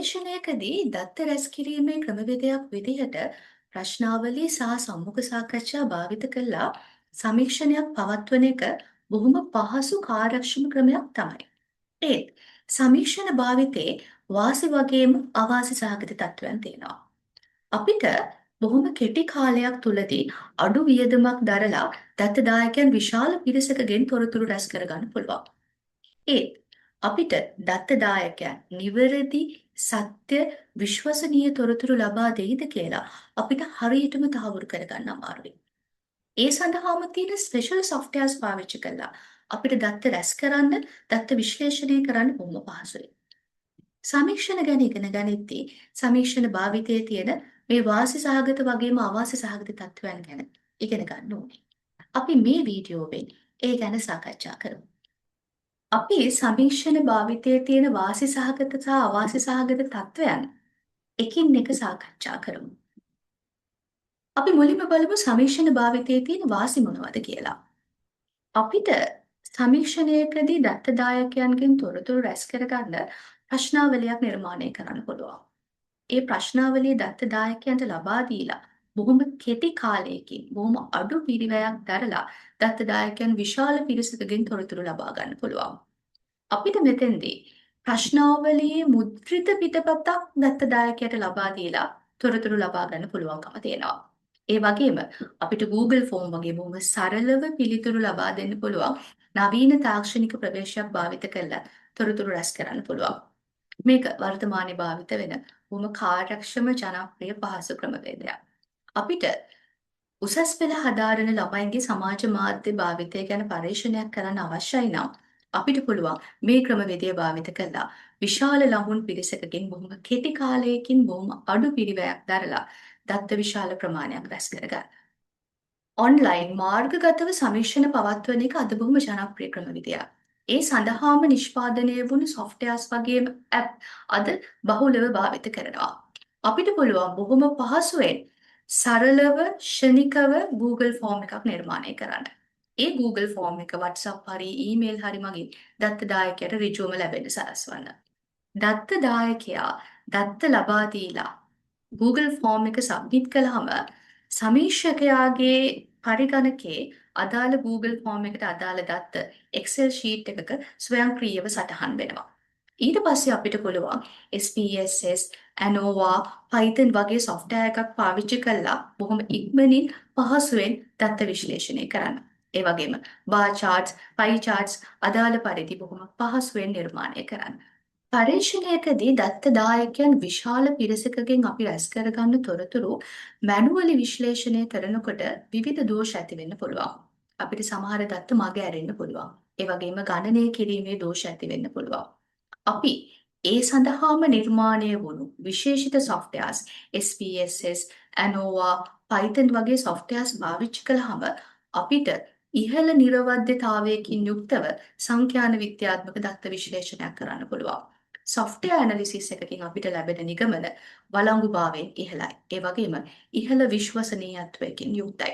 ගවේෂණයකදී දත්ත රැස් කිරීමේ ක්‍රමවේදයක් විදිහට ප්‍රශ්නාවලි සහ සම්මුඛ සාකච්ඡා භාවිත කළා සමීක්ෂණයක් පවත්වන එක බොහොම පහසු කාර්යක්ෂම ක්‍රමයක් තමයි. ඒත් සමීක්ෂණ භාවිතේ වාසි වගේම අවාසි සහගත තත්ත්වයන් තියෙනවා. අපිට බොහොම කෙටි කාලයක් තුලදී අඩු වියදමක් දරලා දත්තදායකයන් විශාල පිරිසකගෙන් තොරතුරු රැස් කරගන්න පුළුවන්. ඒත් අපිට දත්තදායකයන් නිවැරදි සත්‍ය විශ්වසනීය තොරතුරු ලබා දෙයිද කියලා අපිට හරියටම තහවුරු කරගන්න අමාරුයි. ඒ සඳහාම තියෙන ස්පෙෂල් සොෆ්ට්වෙයාර්ස් පාවිච්චි කළා අපිට දත්ත රැස් කරන්න, දත්ත විශ්ලේෂණය කරන්න බොහොම පහසුයි. සමීක්ෂණ ගැන ඉගෙන ගනිද්දී සමීක්ෂණ භාවිතයේ තියෙන මේ වාසි සහගත වගේම අවාසි සහගත තත්ත්වයන් ගැන ඉගෙන ගන්න ඕනේ. අපි මේ වීඩියෝවෙන් ඒ ගැන සාකච්ඡා කරමු. අපි සමීක්ෂණ භාවිතයේ තියෙන වාසි සහගත සහ අවාසි සහගත තත්ත්වයන් එකින් එක සාකච්ඡා කරමු. අපි මුලින්ම බලමු සමීක්ෂණ භාවිතයේ තියෙන වාසි මොනවද කියලා. අපිට සමීක්ෂණයකදී දත්තදායකයන්ගෙන් තොරතුරු රැස් කරගන්න ප්‍රශ්නාවලියක් නිර්මාණය කරන්න පුළුවන්. ඒ ප්‍රශ්නාවලිය දත්තදායකයන්ට ලබා දීලා බොහොම කෙටි කාලයකින් බොහොම අඩු පිරිවැයක් දරලා දත්තදායකයන් විශාල පිරිසකගෙන් තොරතුරු ලබා ගන්න පුළුවන්. අපිට මෙතෙන්දී ප්‍රශ්නාවලියේ මුද්‍රිත පිටපතක් දත්තදායකයට ලබා දීලා තොරතුරු ලබා ගන්න පුළුවන්කම තියෙනවා. ඒ වගේම අපිට Google ෆෝම් වගේ බොහොම සරලව පිළිතුරු ලබා දෙන්න පුළුවන් නවීන තාක්ෂණික ප්‍රවේශයක් භාවිත කරලා තොරතුරු රැස් කරන්න පුළුවන්. මේක වර්තමානයේ භාවිත වෙන බොහොම කාර්යක්ෂම ජනප්‍රිය පහසු ක්‍රමවේදයක්. අපිට උසස් පෙළ හදාරන ළමයින්ගේ සමාජ මාධ්‍ය භාවිතය ගැන පරීක්ෂණයක් කරන්න අවශ්‍යයි නම් අපිට පුළුවන් මේ ක්‍රමවේදය භාවිත කළා විශාල ළමුන් පිරිසකකින් බොහොම කෙටි කාලයකින් බොහොම අඩු පිරිවැයක් දරලා දත්ත විශාල ප්‍රමාණයක් රැස් කරගන්න. ඔන්ලයින් මාර්ගගතව සමීක්ෂණ පවත්වන එක අද බොහොම ජනප්‍රිය ක්‍රමවිදියක්. ඒ සඳහාම නිෂ්පාදනය වුණු සොෆ්ට්වෙයාර්ස් වගේම ඇප් අද බහුලව භාවිත කරනවා. අපිට පුළුවන් බොහොම පහසුවෙන් සරලව ක්ෂණිකව Google ෆෝම් එකක් නිර්මාණය කරන්න. ඒ Google ෆෝම් එක WhatsApp හරි ඊමේල් හරි මගින් දත්තදායකයට ඍජුවම ලැබෙන්න සලස්වන්න. දත්තදායකයා දත්ත ලබා දීලා Google ෆෝම් එක සබ්මිට් කළාම සමීක්ෂකයාගේ පරිගණකයේ අදාළ Google ෆෝම් එකට අදාළ දත්ත Excel sheet එකක ස්වයංක්‍රීයව සටහන් වෙනවා. ඊට පස්සේ අපිට පුළුවන් SPSS, ANOVA, Python වගේ software එකක් පාවිච්චි කරලා බොහොම ඉක්මනින් පහසුවෙන් දත්ත විශ්ලේෂණය කරන්න. ඒ වගේම bar charts, pie charts අදාළ පරිදි බොහොම පහසුවෙන් නිර්මාණය කරන්න. පරීක්ෂණයකදී දත්තදායකයන් විශාල පිරිසකගෙන් අපි රැස් කරගන්න තොරතුරු මැනුවලි විශ්ලේෂණය කරනකොට විවිධ දෝෂ ඇති වෙන්න පුළුවන්. අපිට සමහර දත්ත මග ඇරෙන්න පුළුවන්. ඒ වගේම ගණනය කිරීමේ දෝෂ ඇති වෙන්න පුළුවන්. අපි ඒ සඳහාම නිර්මාණය වුණු විශේෂිත softwares SPSS, ANOVA, Python වගේ softwares පාවිච්චි කළාම අපිට ඉහළ නිර්වද්‍යතාවයකින් යුක්තව සංඛ්‍යාන විද්‍යාත්මක දත්ත විශ්ලේෂණයක් කරන්න පුළුවන්. software analysis එකකින් අපිට ලැබෙන නිගමන වළංගුභාවයෙන් ඉහළයි. ඒ වගේම ඉහළ විශ්වසනීයත්වයකින් යුක්තයි.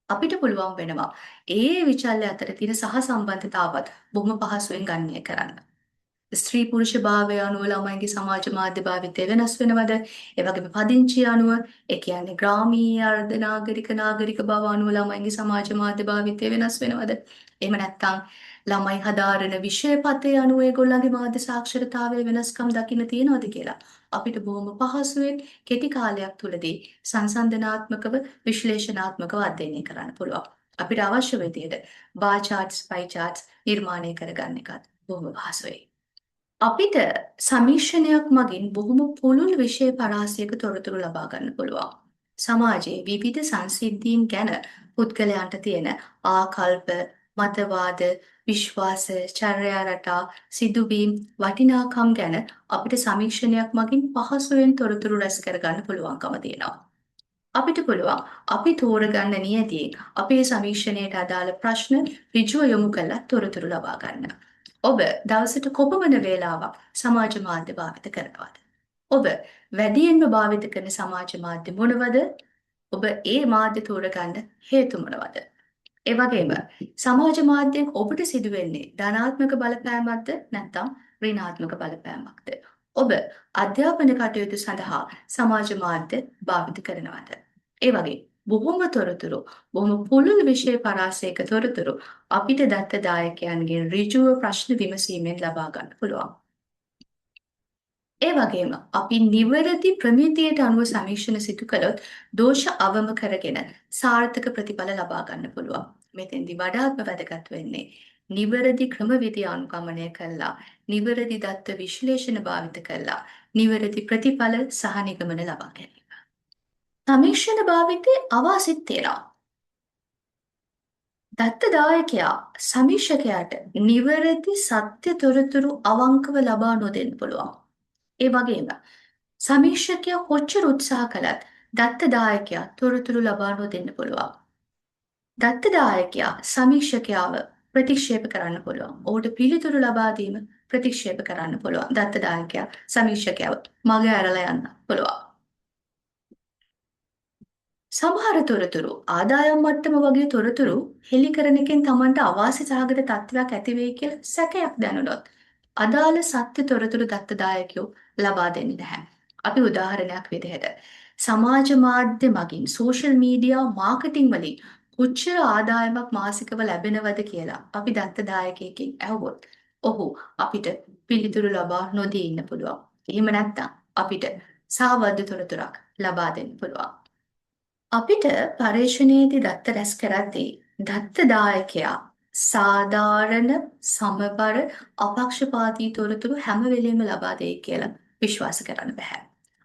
අපිට පුළුවන් වෙනවා ඒ විචල්‍ය අතර තියෙන සහසම්බන්ධතාවත් බොහොම පහසුවෙන් ගණනය කරන්න. ස්ත්‍රී පුරුෂ භාවය අනුව ළමයින්ගේ සමාජ මාධ්‍ය භාවිතය වෙනස් වෙනවද? ඒ වගේම පදිංචිය අනුව, ඒ කියන්නේ ග්‍රාමීය අර්ධ නාගරික බව අනුව ළමයින්ගේ සමාජ මාධ්‍ය භාවිතය වෙනස් වෙනවද? එහෙම නැත්නම් ළමයි හදාරන විෂය පතේ අනුව ඒගොල්ලන්ගේ මාධ්‍ය සාක්ෂරතාවයේ වෙනස්කම් දකින්න තියෙනවද කියලා අපිට බොහොම පහසුවෙන් කෙටි කාලයක් තුලදී සංසන්දනාත්මකව විශ්ලේෂණාත්මකව අධ්‍යයනය කරන්න පුළුවන්. අපිට අවශ්‍ය විදිහට bar charts, pie charts නිර්මාණය කරගන්න එකත් බොහොම පහසුයි. අපිට සමීක්ෂණයක් මගින් බොහොම පුළුල් විෂය පරාසයක තොරතුරු ලබා ගන්න පුළුවන්. සමාජයේ විවිධ සංසිද්ධීන් ගැන පුද්ගලයන්ට තියෙන ආකල්ප, මතවාද, විශ්වාස, චර්යා රටා, සිදුවීම්, වටිනාකම් ගැන අපිට සමීක්ෂණයක් මගින් පහසුවෙන් තොරතුරු රැස් කරගන්න පුළුවන්කම තියෙනවා. අපිට පුළුවන් අපි තෝරගන්න නියතියෙන් අපේ සමීක්ෂණයට අදාළ ප්‍රශ්න ඍජුව යොමු කරලා තොරතුරු ලබා ගන්න. ඔබ දවසට කොපමණ වේලාවක් සමාජ මාධ්‍ය භාවිත කරනවද? ඔබ වැඩියෙන්ම භාවිත කරන සමාජ මාධ්‍ය මොනවද? ඔබ ඒ මාධ්‍ය තෝරගන්න හේතු මොනවද? ඒ වගේම සමාජ මාධ්‍යයෙන් ඔබට සිදුවෙන්නේ ධනාත්මක බලපෑමක්ද නැත්නම් ඍණාත්මක බලපෑමක්ද? ඔබ අධ්‍යාපන කටයුතු සඳහා සමාජ මාධ්‍ය භාවිත කරනවාද? ඒ වගේ බොහොම තොරතුරු, බොහොම පුළුල් විෂය පරාසයක තොරතුරු අපිට දත්ත දායකයන්ගෙන් ඍජුව ප්‍රශ්න විමසීමෙන් ලබා ගන්න පුළුවන්. ඒ වගේම අපි නිවැරදි ප්‍රමිතියට අනුව සමීක්ෂණ සිදු කළොත් දෝෂ අවම කරගෙන සාර්ථක ප්‍රතිඵල ලබා ගන්න පුළුවන්. මෙතෙන්දි වඩාත්ම වැදගත් වෙන්නේ නිවැරදි ක්‍රමවිධි අනුගමනය කළා, නිවැරදි දත්ත විශ්ලේෂණ භාවිත කළා, නිවැරදි ප්‍රතිඵල සහ නිගමන ලබා ගැනීම. සමීක්ෂණ භාවිතයේ අවාසිත් තියෙනවා. දත්තදායකයා සමීක්ෂකයාට නිවැරදි සත්‍ය තොරතුරු අවංකව ලබා නොදෙන්න පුළුවන්. ඒ වගේම සමීක්ෂකයා කොච්චර උත්සාහ කළත් දත්තදායකයා තොරතුරු ලබා නොදෙන්න පුළුවන්. දත්තදායකයා සමීක්ෂකයාව ප්‍රතික්ෂේප කරන්න පුළුවන්. ඔහුට පිළිතුරු ලබා දීම ප්‍රතික්ෂේප කරන්න පුළුවන්. දත්තදායකයා සමීක්ෂකයාව මග ඇරලා යන්න පුළුවන්. සමහර තොරතුරු ආදායම් මට්ටම වගේ තොරතුරු හෙළි කරන එකෙන් Tamanට අවාසි සහගත තත්ත්වයක් ඇති වෙයි කියලා සැකයක් දැනුණොත් අදාළ සත්‍ය තොරතුරු දත්තදායකයෝ ලබා දෙන්නේ නැහැ. අපි උදාහරණයක් විදිහට සමාජ මාධ්‍ය මගින් සෝෂල් මීඩියා මාකටිං වලින් කොච්චර ආදායමක් මාසිකව ලැබෙනවද කියලා අපි දත්තදායකයෙක්ගෙන් අහුවොත් ඔහු අපිට පිළිතුරු ලබා නොදී ඉන්න පුළුවන්. එහෙම නැත්නම් අපිට සාවද්‍ය තොරතුරක් ලබා දෙන්න පුළුවන්. අපිට පර්යේෂණයේදී දත්ත රැස් කරද්දී දත්ත දායකයා සාධාරණ සමබර අපක්ෂපාතී තොරතුරු හැම වෙලෙම ලබා දෙයි කියලා විශ්වාස කරන්න බෑ.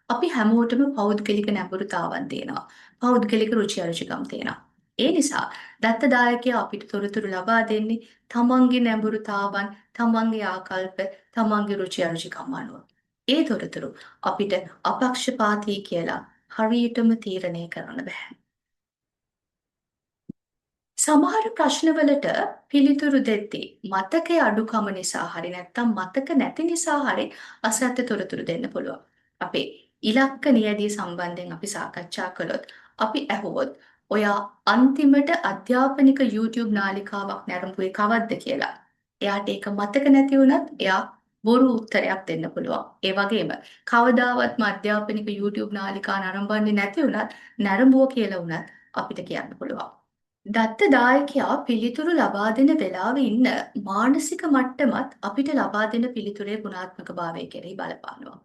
අපි හැමෝටම පෞද්ගලික නැඹුරුතාවන් තියෙනවා. පෞද්ගලික රුචි අරුචිකම් තියෙනවා. ඒ නිසා දත්ත දායකයා අපිට තොරතුරු ලබා දෙන්නේ තමන්ගේ නැඹුරුතාවන්, තමන්ගේ ආකල්ප, තමන්ගේ රුචි අරුචිකම් අනුව. ඒ තොරතුරු අපිට අපක්ෂපාතී කියලා හරියටම තීරණය කරන්න බෑ. සමහර ප්‍රශ්නවලට පිළිතුරු දෙද්දී මතකයේ අඩුකම නිසා හරි නැත්නම් මතක නැති නිසා හරි අසත්‍ය තොරතුරු දෙන්න පුළුවන්. අපේ ඉලක්ක නියැදිය සම්බන්ධයෙන් අපි සාකච්ඡා කළොත් අපි ඇහුවොත් ඔයා අන්තිමට අධ්‍යාපනික YouTube නාලිකාවක් නැරඹුවේ කවද්ද කියලා. එයාට ඒක මතක නැති වුණත් එයා බොරු උත්තරයක් දෙන්න පුළුවන්. ඒ වගේම කවදාවත්ම අධ්‍යාපනික YouTube නාලිකා නරඹන්නේ නැති වුණත් නරඹුව කියලා වුණත් අපිට කියන්න පුළුවන්. දත්ත දායකයා පිළිතුරු ලබා දෙන වෙලාවේ ඉන්න මානසික මට්ටමත් අපිට ලබා දෙන පිළිතුරේ ගුණාත්මක භාවය කෙරෙහි බලපානවා.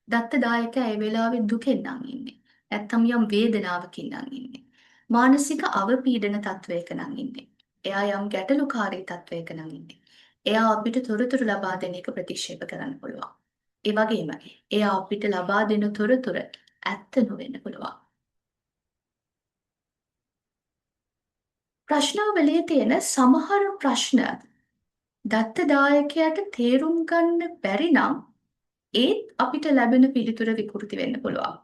දත්ත දායකයා ඒ වෙලාවේ දුකෙන් නම් ඉන්නේ. නැත්තම් යම් වේදනාවකින් නම් ඉන්නේ. මානසික අවපීඩන තත්වයක නම් ඉන්නේ. එයා යම් ගැටලුකාරී තත්වයක නම් ඉන්නේ. එයා අපිට තොරතුරු ලබා දෙන එක ප්‍රතික්ෂේප කරන්න පුළුවන්. ඒ වගේම එයා අපිට ලබා දෙන තොරතුරු ඇත්ත නොවෙන්න පුළුවන්. ප්‍රශ්නාවලියේ තියෙන සමහර ප්‍රශ්න දත්තදායකයාට තේරුම් ගන්න බැරි නම් ඒත් අපිට ලැබෙන පිළිතුර විකෘති වෙන්න පුළුවන්.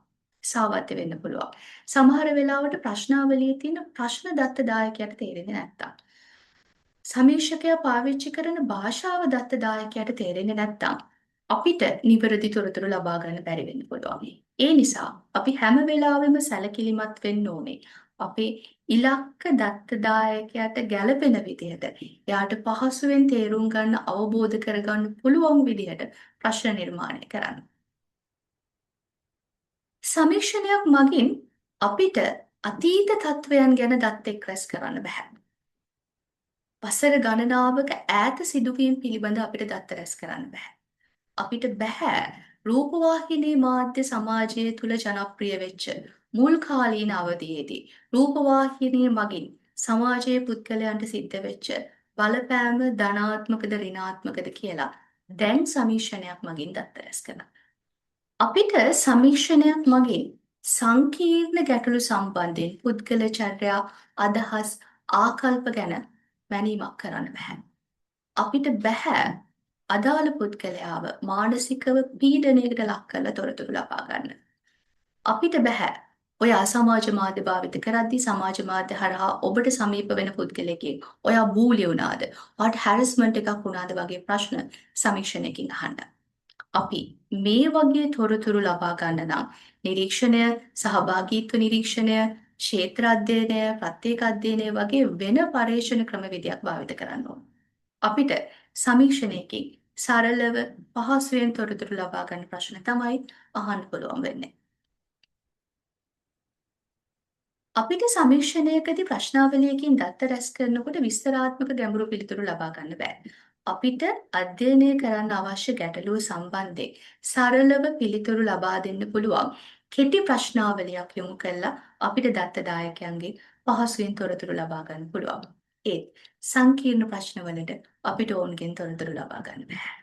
සාවත්‍ය වෙන්න පුළුවන්. සමහර වෙලාවට ප්‍රශ්නාවලියේ තියෙන ප්‍රශ්න දත්තදායකයාට තේරෙන්නේ නැත්තම්. සමීක්ෂකයා පාවිච්චි කරන භාෂාව දත්තදායකයාට තේරෙන්නේ නැත්තම් අපිට නිවැරදි තොරතුරු ලබා ගන්න බැරි වෙන්න පුළුවන්. ඒ නිසා අපි හැම වෙලාවෙම සැලකිලිමත් වෙන්න ඕනේ. අපේ ඉලක්ක දත්තදායකයාට ගැළපෙන විදිහට එයාට පහසුවෙන් තේරුම් ගන්න අවබෝධ කරගන්න පුළුවන් විදිහට ප්‍රශ්න නිර්මාණය කරන්න. සමීක්ෂණයක් මගින් අපිට අතීත තත්වයන් ගැන දත් එක් රැස් කරන්න බෑ. වසර ගණනාවක ඈත සිදුවීම් පිළිබඳ අපිට දත් රැස් කරන්න බෑ. අපිට බෑ රූපවාහිනී මාධ්‍ය සමාජය තුළ ජනප්‍රිය වෙච්ච මුල් කාලීන අවධියේදී රූපවාහිනිය මගින් සමාජයේ පුද්ගලයන්ට සිද්ධ වෙච්ච බලපෑම ධනාත්මකද ඍණාත්මකද කියලා දැන් සමීක්ෂණයක් මගින් දත්ත රැස් කරනවා. අපිට සමීක්ෂණයක් මගින් සංකීර්ණ ගැටලු සම්බන්ධයෙන් පුද්ගල චර්යා අදහස් ආකල්ප ගැන මැනීමක් කරන්න බෑ. අපිට බෑ අදාළ පුද්ගලයාව මානසිකව පීඩනයකට ලක් කරලා තොරතුරු ලබා ගන්න. අපිට බෑ ඔයා සමාජ මාධ්‍ය භාවිත කරද්දී සමාජ මාධ්‍ය හරහා ඔබට සමීප වෙන පුද්ගලයෙක්ගෙන් ඔයා බූලි වුණාද? ඔයාට හැරස්මන්ට් එකක් වුණාද වගේ ප්‍රශ්න සමීක්ෂණයකින් අහන්න. අපි මේ වගේ තොරතුරු ලබා ගන්න නම් නිරීක්ෂණය, සහභාගීත්ව නිරීක්ෂණය, ක්ෂේත්‍ර අධ්‍යයනය, ප්‍රත්‍යේක අධ්‍යයනය වගේ වෙන පර්යේෂණ ක්‍රමවිධයක් භාවිත කරන්න ඕන. අපිට සමීක්ෂණයකින් සරලව පහසුවෙන් තොරතුරු ලබා ගන්න ප්‍රශ්න තමයි අහන්න පුළුවන් වෙන්නේ. අපිට සමීක්ෂණයකදී ප්‍රශ්නාවලියකින් දත්ත රැස් කරනකොට විස්තරාත්මක ගැඹුරු පිළිතුරු ලබා ගන්න බෑ. අපිට අධ්‍යයනය කරන්න අවශ්‍ය ගැටලුව සම්බන්ධයෙන් සරලව පිළිතුරු ලබා දෙන්න පුළුවන් කෙටි ප්‍රශ්නාවලියක් යොමු කළා අපිට දත්ත දායකයන්ගේ පහසුවෙන් තොරතුරු ලබා ගන්න පුළුවන්. ඒත් සංකීර්ණ ප්‍රශ්නවලට අපිට ඔවුන්ගෙන් තොරතුරු ලබා ගන්න බෑ.